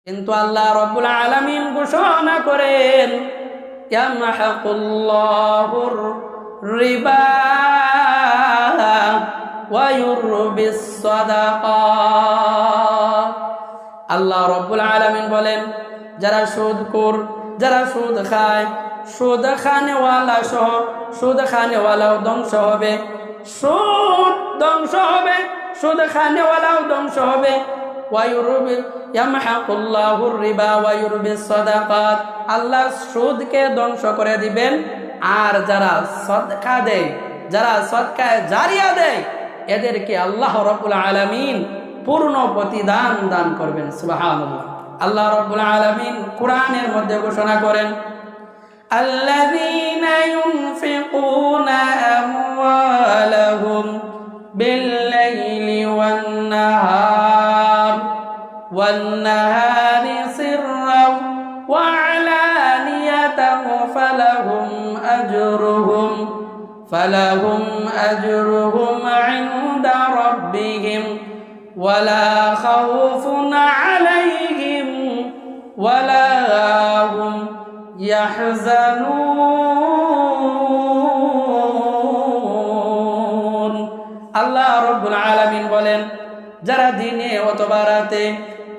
কিন্তু আল্লাহ রাব্বুল আলামিন ঘোষণা করেন ইয়ামহাকুল্লাহুর রিবা ওয়া ইউরবিস সাদাকাত। আল্লাহ রাব্বুল আলামিন বলেন, যারা সুদখোর, যারা সুদ খায়, সুদ খানেওয়ালা সহ সুদ খানেওয়ালাও ধ্বংস হবে, সুদ ধ্বংস হবে, সুদ খানেওয়ালাও ধ্বংস হবে। ইয়ামহাকুল্লাহুর রিবা ওয়া ইউরবিস সাদাকাত। আল্লাহ সুদকে ধ্বংস করে দিবেন, আর যারা সদকা দেয়, যারা সদকায়ে জারিয়া দেয়, এদেরকে আল্লাহ রাব্বুল আলামিন পূর্ণ প্রতিদান দান করবেন। সুবহানাল্লাহ। আল্লাহ রাব্বুল আলামিন কোরআনের মধ্যে ঘোষণা করেন, আল্লাযীনা ইউনফিকুনা আমওয়ালাহুম বিল-লাইলি ওয়ান-নাহারি সিররান ওয়া আলানিয়াতান ফালাহুম আজরুহুম ইনদা রাব্বিহিম ওয়ালা খাউফুন আলাইহিম ওয়ালা হুম ইয়াহজানুন। আল্লাহ রাব্বুল আলামিন বলেন, যারা দিনে অথবা রাতে,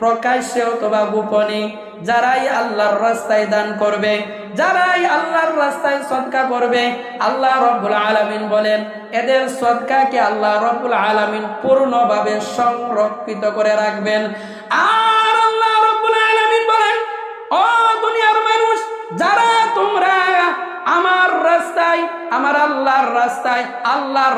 প্রকাশ্যে অথবা গোপনে, যারাই আল্লাহর রাস্তায় দান করবে, যারাই আল্লাহর রাস্তায় সদকা করবে, আল্লাহ রাব্বুল আলামিন বলেন এদের সদকাকে আল্লাহ রাব্বুল আলামিন পূর্ণভাবে সংরক্ষিত করে রাখবেন। আর আল্লাহ রাব্বুল আলামিন বলেন, ও দুনিয়ার মানুষ, যারা তোমরা আমার রাস্তায়, আমার আল্লাহর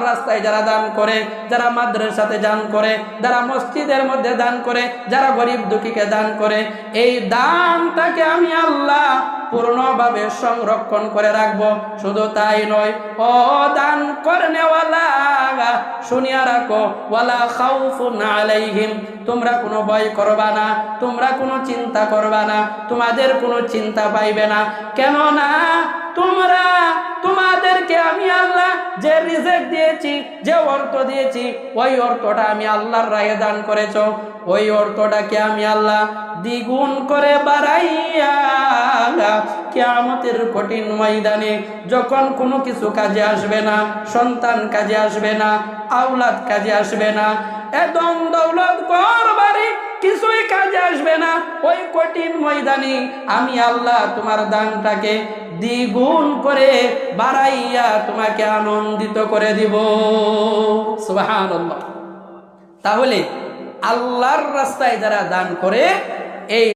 রাস্তায় যারা দান করে, যারা মাদ্রাসাতে দান করে, যারা মসজিদের মধ্যে দান করে, যারা গরিব দুঃখীকে দান করে, এই দানটাকে আমি আল্লাহ পূর্ণভাবে সংরক্ষণ করে রাখবো। শুধু তাই নয়, ও দান করনেওয়ালা, শুনিয়া রাখো, ওয়ালা খাউফুন আলাইহিম, তোমরা কোনো ভয় করবা না, তোমরা কোনো চিন্তা করবা না, তোমাদের কোনো চিন্তা পাইবে না। কেন না, তোমাদেরকে আমি আল্লাহ যে রিজিক দিয়েছি, যে অর্থ দিয়েছি, ওই অর্থটা আমি আল্লাহর রাহে দান করেছ, ওই অর্থটাকে আমি আল্লাহ দ্বিগুণ করে বাড়াইয়া কিয়ামতের কঠিন ময়দানে যখন কোনো কিছু কাজে আসবে না, সন্তান কাজে আসবে না, আওলাদ কাজে আসবে না, একদম দৌলত ঘর বাড়ি কিছুই কাজে আসবে না, ওই কঠিন ময়দানে আমি আল্লাহ তোমার দানটাকে দ্বিগুণ করে বাড়াইয়া তোমাকে আনন্দিত করে দিব। সুবহানাল্লাহ। তাহলে আল্লাহর রাস্তায় যারা দান করে, এই